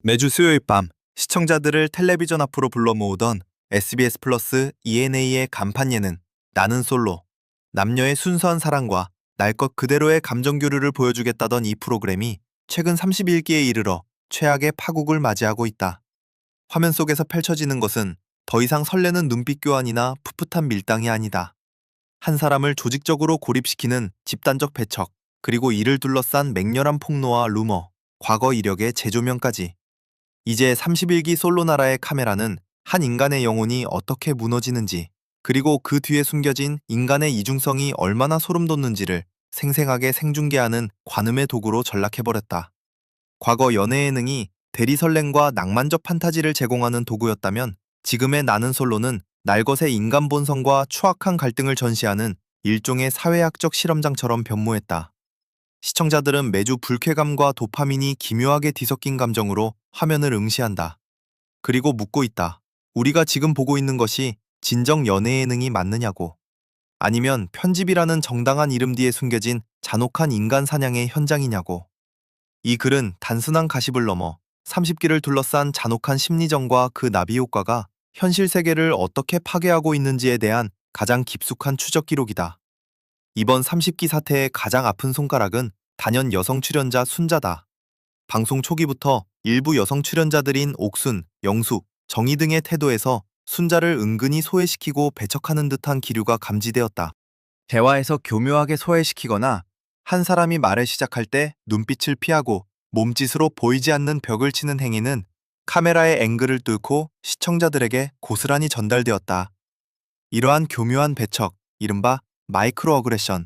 매주 수요일 밤 시청자들을 텔레비전 앞으로 불러 모으던 SBS 플러스 ENA의 간판 예능 나는 솔로. 남녀의 순수한 사랑과 날 것 그대로의 감정 교류를 보여주겠다던 이 프로그램이 최근 31기에 이르러 최악의 파국을 맞이하고 있다. 화면 속에서 펼쳐지는 것은 더 이상 설레는 눈빛 교환이나 풋풋한 밀당이 아니다. 한 사람을 조직적으로 고립시키는 집단적 배척, 그리고 이를 둘러싼 맹렬한 폭로와 루머, 과거 이력의 재조명까지. 이제 31기 솔로 나라의 카메라는 한 인간의 영혼이 어떻게 무너지는지, 그리고 그 뒤에 숨겨진 인간의 이중성이 얼마나 소름 돋는지를 생생하게 생중계하는 관음의 도구로 전락해버렸다. 과거 연애 예능이 대리 설렘과 낭만적 판타지를 제공하는 도구였다면, 지금의 나는 솔로는 날것의 인간 본성과 추악한 갈등을 전시하는 일종의 사회학적 실험장처럼 변모했다. 시청자들은 매주 불쾌감과 도파민이 기묘하게 뒤섞인 감정으로 화면을 응시한다. 그리고 묻고 있다. 우리가 지금 보고 있는 것이 진정 연애 예능이 맞느냐고. 아니면 편집이라는 정당한 이름 뒤에 숨겨진 잔혹한 인간 사냥의 현장이냐고. 이 글은 단순한 가십을 넘어 30기를 둘러싼 잔혹한 심리전과 그 나비 효과가 현실 세계를 어떻게 파괴하고 있는지에 대한 가장 깊숙한 추적 기록이다. 이번 30기 사태의 가장 아픈 손가락은 단연 여성 출연자 순자다. 방송 초기부터 일부 여성 출연자들인 옥순, 영숙, 정희 등의 태도에서 순자를 은근히 소외시키고 배척하는 듯한 기류가 감지되었다. 대화에서 교묘하게 소외시키거나 한 사람이 말을 시작할 때 눈빛을 피하고 몸짓으로 보이지 않는 벽을 치는 행위는 카메라의 앵글을 뚫고 시청자들에게 고스란히 전달되었다. 이러한 교묘한 배척, 이른바 마이크로 어그레션은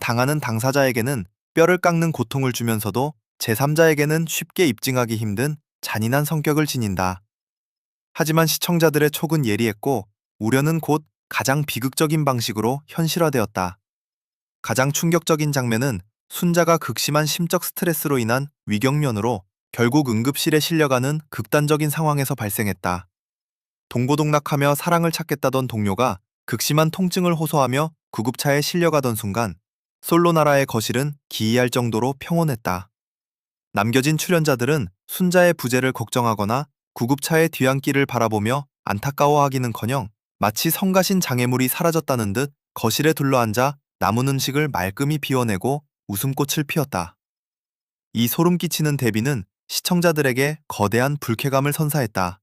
당하는 당사자에게는 뼈를 깎는 고통을 주면서도 제3자에게는 쉽게 입증하기 힘든 잔인한 성격을 지닌다. 하지만 시청자들의 촉은 예리했고 우려는 곧 가장 비극적인 방식으로 현실화되었다. 가장 충격적인 장면은 순자가 극심한 심적 스트레스로 인한 위경련으로 결국 응급실에 실려가는 극단적인 상황에서 발생했다. 동고동락하며 사랑을 찾겠다던 동료가 극심한 통증을 호소하며 구급차에 실려가던 순간 솔로나라의 거실은 기이할 정도로 평온했다. 남겨진 출연자들은 순자의 부재를 걱정하거나 구급차의 뒤안길을 바라보며 안타까워하기는커녕 마치 성가신 장애물이 사라졌다는 듯 거실에 둘러앉아 남은 음식을 말끔히 비워내고 웃음꽃을 피웠다. 이 소름 끼치는 대비는 시청자들에게 거대한 불쾌감을 선사했다.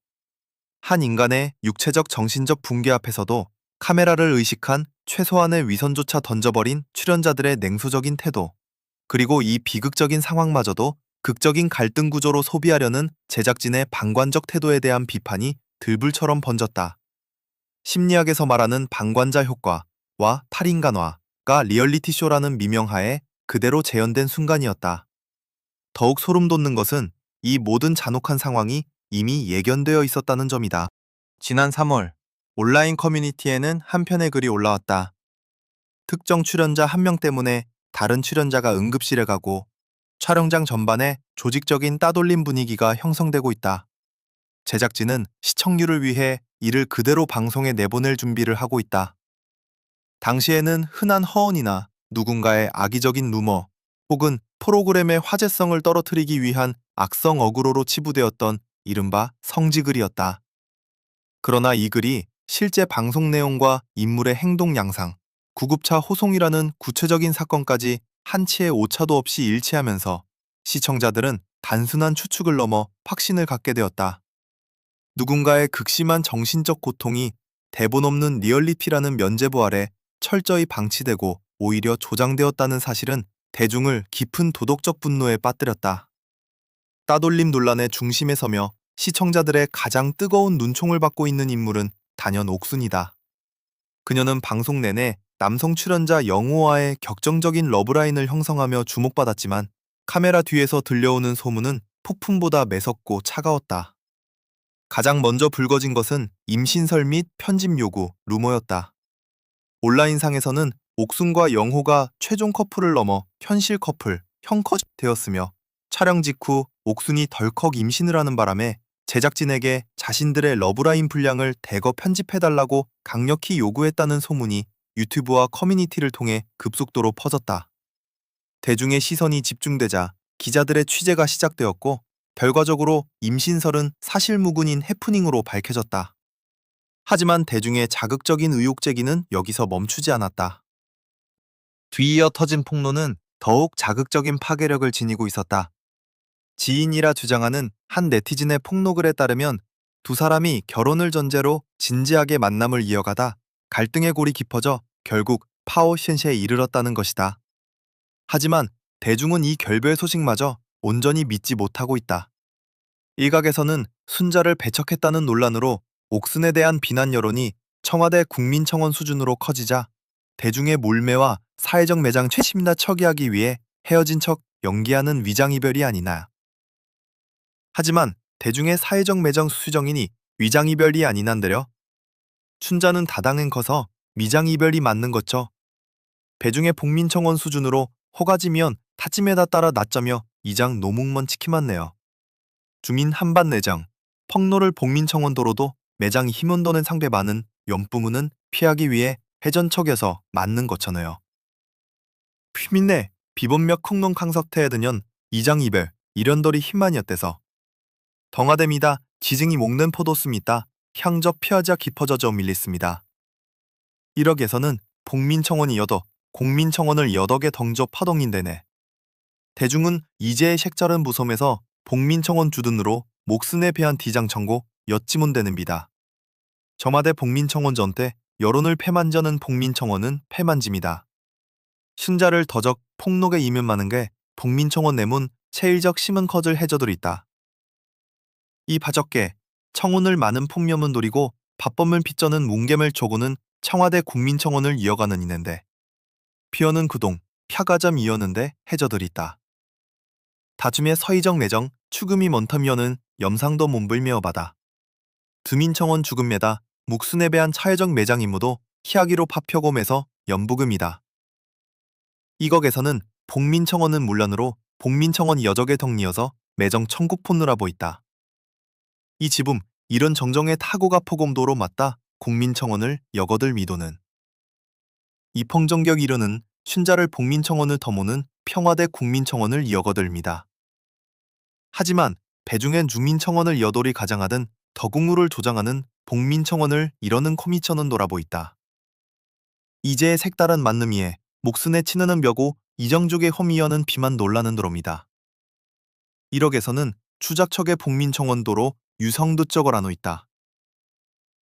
한 인간의 육체적 정신적 붕괴 앞에서도 카메라를 의식한 최소한의 위선조차 던져버린 출연자들의 냉소적인 태도, 그리고 이 비극적인 상황마저도 극적인 갈등 구조로 소비하려는 제작진의 방관적 태도에 대한 비판이 들불처럼 번졌다. 심리학에서 말하는 방관자 효과와 탈인간화가 리얼리티쇼라는 미명하에 그대로 재현된 순간이었다. 더욱 소름 돋는 것은 이 모든 잔혹한 상황이 이미 예견되어 있었다는 점이다. 지난 3월, 온라인 커뮤니티에는 한 편의 글이 올라왔다. 특정 출연자 한 명 때문에 다른 출연자가 응급실에 가고 촬영장 전반에 조직적인 따돌림 분위기가 형성되고 있다. 제작진은 시청률을 위해 이를 그대로 방송에 내보낼 준비를 하고 있다. 당시에는 흔한 허언이나 누군가의 악의적인 루머 혹은 프로그램의 화제성을 떨어뜨리기 위한 악성 어그로로 치부되었던 이른바 성지글이었다. 그러나 이 글이 실제 방송 내용과 인물의 행동 양상, 구급차 호송이라는 구체적인 사건까지 한치의 오차도 없이 일치하면서 시청자들은 단순한 추측을 넘어 확신을 갖게 되었다. 누군가의 극심한 정신적 고통이 대본 없는 리얼리티라는 면죄부 아래 철저히 방치되고 오히려 조장되었다는 사실은 대중을 깊은 도덕적 분노에 빠뜨렸다. 따돌림 논란의 중심에 서며 시청자들의 가장 뜨거운 눈총을 받고 있는 인물은 단연 옥순이다. 그녀는 방송 내내 남성 출연자 영호와의 격정적인 러브라인을 형성하며 주목받았지만 카메라 뒤에서 들려오는 소문은 폭풍보다 매섭고 차가웠다. 가장 먼저 불거진 것은 임신설 및 편집 요구, 루머였다. 온라인상에서는 옥순과 영호가 최종 커플을 넘어 현실 커플, 형컷 되었으며 촬영 직후 옥순이 덜컥 임신을 하는 바람에 제작진에게 자신들의 러브라인 분량을 대거 편집해달라고 강력히 요구했다는 소문이 유튜브와 커뮤니티를 통해 급속도로 퍼졌다. 대중의 시선이 집중되자 기자들의 취재가 시작되었고 결과적으로 임신설은 사실무근인 해프닝으로 밝혀졌다. 하지만 대중의 자극적인 의혹 제기는 여기서 멈추지 않았다. 뒤이어 터진 폭로는 더욱 자극적인 파괴력을 지니고 있었다. 지인이라 주장하는 한 네티즌의 폭로글에 따르면 두 사람이 결혼을 전제로 진지하게 만남을 이어가다 갈등의 골이 깊어져 결국 파오셴시에 이르렀다는 것이다. 하지만 대중은 이 결별 소식마저 온전히 믿지 못하고 있다. 일각에서는 순자를 배척했다는 논란으로 옥슨에 대한 비난 여론이 청와대 국민청원 수준으로 커지자 대중의 몰매와 사회적 매장 최심나 처리하기 위해 헤어진 척 연기하는 위장이별이 아니나. 하지만 대중의 사회적 매장 수정이니 위장이별이 아니난데려. 춘자는 다당은 커서 미장이별이 맞는 거죠. 배중의 복민청원 수준으로 허가지면 타찜에다 따라 낮자며 이장 노묵먼 치키맞네요. 주민 한반 내장, 펑노를 복민청원도로도 매장이 힘온도는 상배 많은 연부문은 피하기 위해 회전척에서 맞는 거잖아요. 휘민내 비본력 콩농 캉석태에 드년 이장 이별 이련돌이 힘만이었대서 덩하댐이다 지증이 목는 포도스미다 향적 피하자 깊어져져 밀리습니다. 1억에서는 복민청원이 여더 공민청원을 여덕에 덩저 파동인데네. 대중은 이제의 색자른 무섬에서 복민청원 주둔으로 목슨에 배한 디장 청고 엿지문되는비다. 저마대 복민청원 전때 여론을 패만저는 복민청원은 패만집니다. 신자를 더적 폭록에 이면 많은 게 복민청원 내문 체일적 심은 커즐 해저들 있다. 이 바적게 청운을 많은 폭염은 노리고 밥범을 빚저는 뭉겜을 조고는 청와대 국민청원을 이어가는 이는데 피어는 구동 펴가점 이었는데 해저들 있다. 다줌의 서희정 내정 추금이 먼텀이어는 염상도 몸불메어 바다. 두민청원 죽음매다 묵순에 배한 차회적 매장 임무도 희하기로 파표곰에서 연부금이다. 이곡에서는 복민청원은 물론으로 복민청원 여적의 덕리여서 매정 청국폰느라 보있다. 이 지붕 이런 정정의 타고가 포곰도로 맞다 국민청원을 여거들 미도는 이 펑정격 이르는 춘자를 복민청원을 더모는 평화대 국민청원을 여거들미다. 하지만 배중엔 주민청원을 여돌이 가장하든 더국무를 조장하는 복민청원을 이러는 코미천은 돌아보있다. 이제의 색다른 만남이에 목순에 치느는 벼고 이정족의 험이여는 비만 놀라는 도로입니다. 1억에서는 추작척의 복민청원도로 유성두적어라노 있다.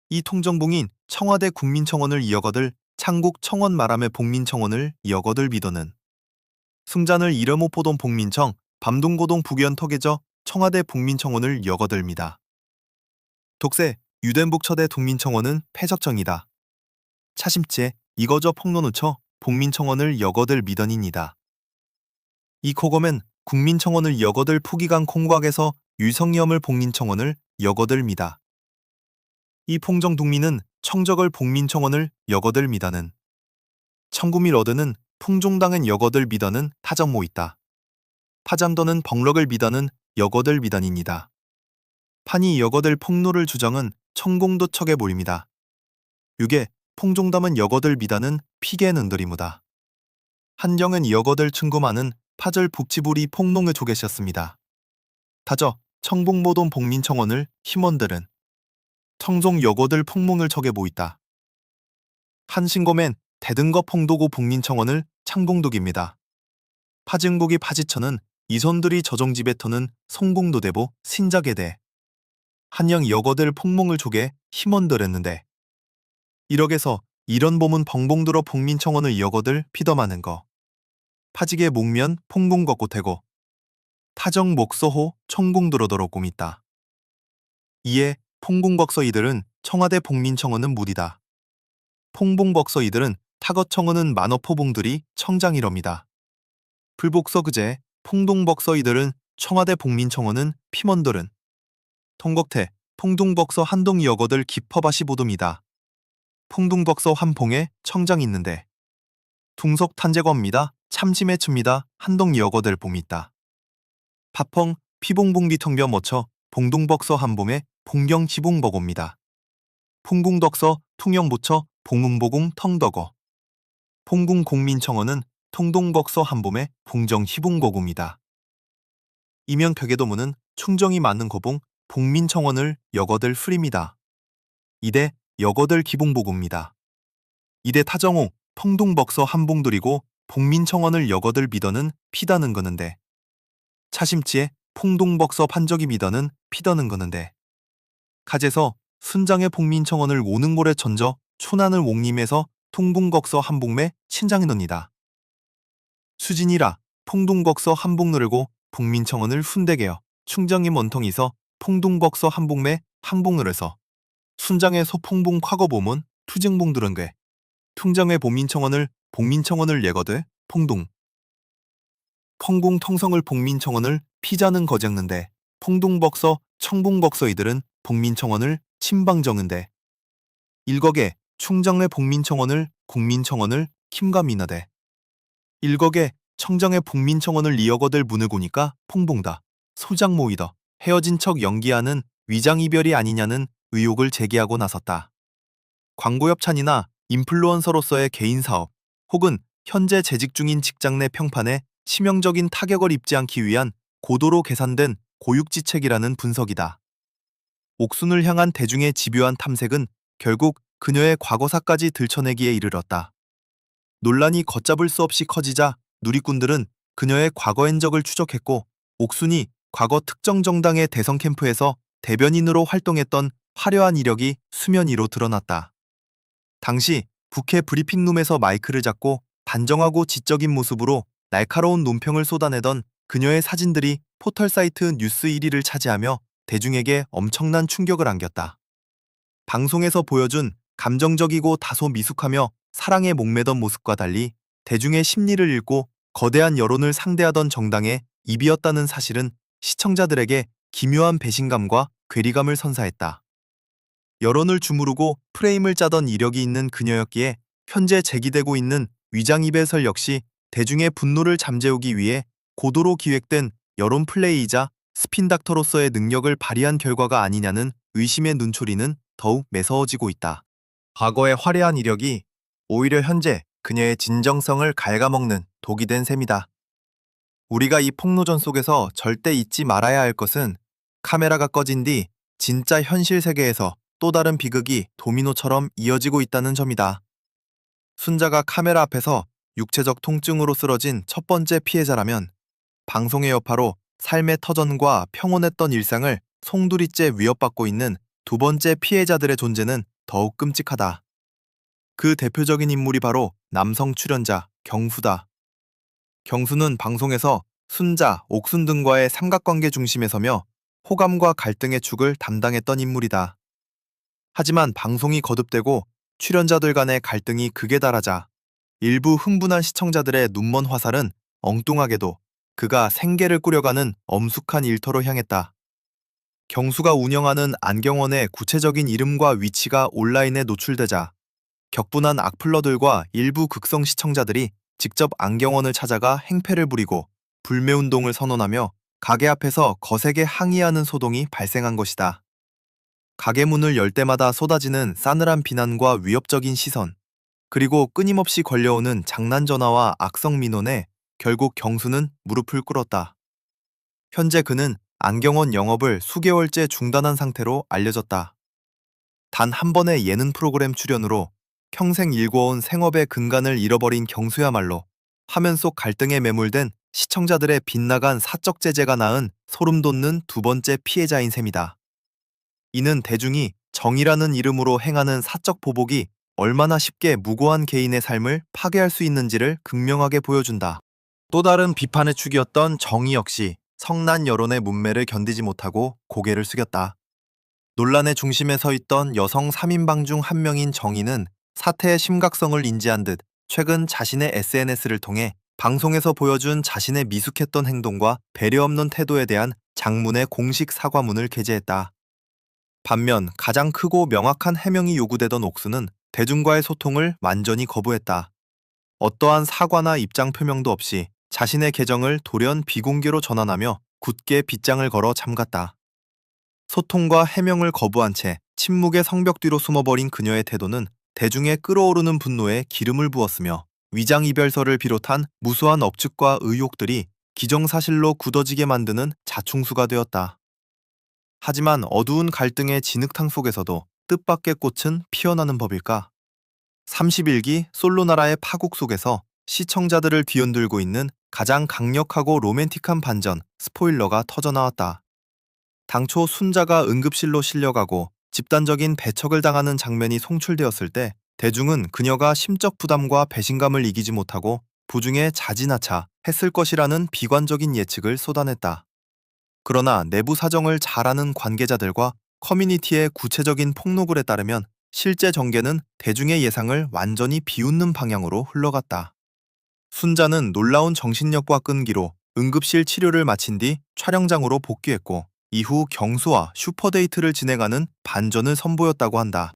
이 통정봉인 청와대 국민청원을 이어거들 창국 청원 말함의 복민청원을 이어거들 비도는 승잔을 이름못 보던 복민청 밤동고동 북연 턱에져 청와대 복민청원을 여거들미다. 독세 유덴북 처대 국민청원은 폐적정이다. 차심째 이거저 폭로누쳐 복민청원을 여거들 미던입니다. 이 코검엔 국민청원을 여거들 푸기강 콩곽에서 유성염을 복민청원을 여거들 미다. 이 풍정독민은 청적을 복민청원을 여거들 미다는 청구밀 어드는 풍종당은 여거들 미다는 타정모 있다. 파잠더는 벙럭을 미다는 여거들 미단입니다. 판이 여거들 폭로를 주정은 청공도척에 모입니다. 6에 풍종담은 여거들 미다는 피계는 은들이무다. 한경은 여거들 충고마는 파절 북치불이 폭농을 조개셨습니다. 타저 청봉모돈 복민청원을 힘원들은 청종 여거들 폭몽을 척에 보있다. 한신검엔 대등거 폭도고 복민청원을 창공독입니다. 파진국이 파지천은 이손들이 저종집에 터는 성공도대보 신작에대 한영 여거들 폭몽을 조개 힘원들했는데 1억에서 이런 봄은 벙봉들어 복민청원을 여거들 피더마는 거 파지게 목면 폭공 걷고 태고 타정 목서호 청공들어더러 꼼있다. 이에 폭공벅서 이들은 청와대 복민청원은 무디다. 폭봉벅서 이들은 타거청원은 만어포봉들이 청장이럽니다. 불복서 그제 풍동벅서 이들은 청와대 복민청원은 피먼들은 통곡태 풍동벅서 한동 여거들 깊어바시 보도입니다. 풍동벅서 한봉에 청장 있는데 둥석 탄제거입니다. 참심에 춥니다. 한동 여거들 봄 있다. 파펑 피봉봉비 텅벼 멋쳐 봉동벅서 한봄에 봉경 지봉버고입니다. 풍궁덕서 퉁영보처 봉음보궁 텅덕어 풍궁 공민청원은 통동벅서 한봄에 봉정 희봉거구입니다. 이명벽에도문은 충정이 많은 거봉 복민청원을 여거들 흐립니다. 이대 여거들 기봉보고입니다. 이대 타정옥 평동벅서 한봉들이고 복민청원을 여거들 미더는 피다는 거는데 차심치에 풍동벅서 판적이 미더는 피더는 거는데 카제서 순장의 복민청원을 오는골에 전저 초난을 옥림에서 통봉걱서 한봉매 친장이놉니다. 수진이라 풍동벅서 한봉느르고 복민청원을 훈대게여 충정이 원통이서 풍동벅서 한봉매 항봉느려서 순장의 소풍봉 과거보문 투증봉들은괴 퉁정의 복민청원을 예거되 풍동 펑공 통성을 복민청원을 피자는 거장는데 풍동벅서 청봉벅서 이들은 복민청원을 침방정은데 일거게 충정의 복민청원을 국민청원을 kim가미나대 일거게 청정의 복민청원을 이어거들 문을 고니까 퐁봉다 소장 모이더 헤어진 척 연기하는 위장이별이 아니냐는 의혹을 제기하고 나섰다. 광고협찬이나 인플루언서로서의 개인사업 혹은 현재 재직 중인 직장 내 평판에 치명적인 타격을 입지 않기 위한 고도로 계산된 고육지책이라는 분석이다. 옥순을 향한 대중의 집요한 탐색은 결국 그녀의 과거사까지 들춰내기에 이르렀다. 논란이 걷잡을 수 없이 커지자 누리꾼들은 그녀의 과거 행적을 추적했고 옥순이 과거 특정 정당의 대선 캠프에서 대변인으로 활동했던 화려한 이력이 수면 위로 드러났다. 당시 국회 브리핑룸에서 마이크를 잡고 단정하고 지적인 모습으로 날카로운 논평을 쏟아내던 그녀의 사진들이 포털 사이트 뉴스 1위를 차지하며 대중에게 엄청난 충격을 안겼다. 방송에서 보여준 감정적이고 다소 미숙하며 사랑에 목매던 모습과 달리 대중의 심리를 읽고 거대한 여론을 상대하던 정당의 입이었다는 사실은 시청자들에게 기묘한 배신감과 괴리감을 선사했다. 여론을 주무르고 프레임을 짜던 이력이 있는 그녀였기에 현재 제기되고 있는 위장이배설 역시 대중의 분노를 잠재우기 위해 고도로 기획된 여론 플레이이자 스핀닥터로서의 능력을 발휘한 결과가 아니냐는 의심의 눈초리는 더욱 매서워지고 있다. 과거의 화려한 이력이 오히려 현재 그녀의 진정성을 갉아먹는 독이 된 셈이다. 우리가 이 폭로전 속에서 절대 잊지 말아야 할 것은 카메라가 꺼진 뒤 진짜 현실 세계에서 또 다른 비극이 도미노처럼 이어지고 있다는 점이다. 순자가 카메라 앞에서 육체적 통증으로 쓰러진 첫 번째 피해자라면 방송의 여파로 삶의 터전과 평온했던 일상을 송두리째 위협받고 있는 두 번째 피해자들의 존재는 더욱 끔찍하다. 그 대표적인 인물이 바로 남성 출연자 경수다. 경수는 방송에서 순자, 옥순 등과의 삼각관계 중심에 서며 호감과 갈등의 축을 담당했던 인물이다. 하지만 방송이 거듭되고 출연자들 간의 갈등이 극에 달하자 일부 흥분한 시청자들의 눈먼 화살은 엉뚱하게도 그가 생계를 꾸려가는 엄숙한 일터로 향했다. 경수가 운영하는 안경원의 구체적인 이름과 위치가 온라인에 노출되자 격분한 악플러들과 일부 극성 시청자들이 직접 안경원을 찾아가 행패를 부리고 불매운동을 선언하며 가게 앞에서 거세게 항의하는 소동이 발생한 것이다. 가게 문을 열 때마다 쏟아지는 싸늘한 비난과 위협적인 시선, 그리고 끊임없이 걸려오는 장난전화와 악성 민원에 결국 경수는 무릎을 꿇었다. 현재 그는 안경원 영업을 수개월째 중단한 상태로 알려졌다. 단 한 번의 예능 프로그램 출연으로 평생 일궈온 생업의 근간을 잃어버린 경수야말로 화면 속 갈등에 매몰된 시청자들의 빗나간 사적 제재가 낳은 소름 돋는 두 번째 피해자인 셈이다. 이는 대중이 정의라는 이름으로 행하는 사적 보복이 얼마나 쉽게 무고한 개인의 삶을 파괴할 수 있는지를 극명하게 보여준다. 또 다른 비판의 축이었던 정의 역시 성난 여론의 문매를 견디지 못하고 고개를 숙였다. 논란의 중심에 서 있던 여성 3인방 중 한 명인 정의는 사태의 심각성을 인지한 듯 최근 자신의 SNS를 통해 방송에서 보여준 자신의 미숙했던 행동과 배려 없는 태도에 대한 장문의 공식 사과문을 게재했다. 반면 가장 크고 명확한 해명이 요구되던 옥수는 대중과의 소통을 완전히 거부했다. 어떠한 사과나 입장 표명도 없이 자신의 계정을 돌연 비공개로 전환하며 굳게 빗장을 걸어 잠갔다. 소통과 해명을 거부한 채 침묵의 성벽 뒤로 숨어버린 그녀의 태도는 대중의 끓어오르는 분노에 기름을 부었으며 위장이별설을 비롯한 무수한 억측과 의혹들이 기정사실로 굳어지게 만드는 자충수가 되었다. 하지만 어두운 갈등의 진흙탕 속에서도 뜻밖의 꽃은 피어나는 법일까? 31기 솔로나라의 파국 속에서 시청자들을 뒤흔들고 있는 가장 강력하고 로맨틱한 반전, 스포일러가 터져나왔다. 당초 순자가 응급실로 실려가고 집단적인 배척을 당하는 장면이 송출되었을 때 대중은 그녀가 심적 부담과 배신감을 이기지 못하고 부중에 자진하차 했을 것이라는 비관적인 예측을 쏟아냈다. 그러나 내부 사정을 잘 아는 관계자들과 커뮤니티의 구체적인 폭로글에 따르면 실제 전개는 대중의 예상을 완전히 비웃는 방향으로 흘러갔다. 순자는 놀라운 정신력과 끈기로 응급실 치료를 마친 뒤 촬영장으로 복귀했고 이후 경수와 슈퍼데이트를 진행하는 반전을 선보였다고 한다.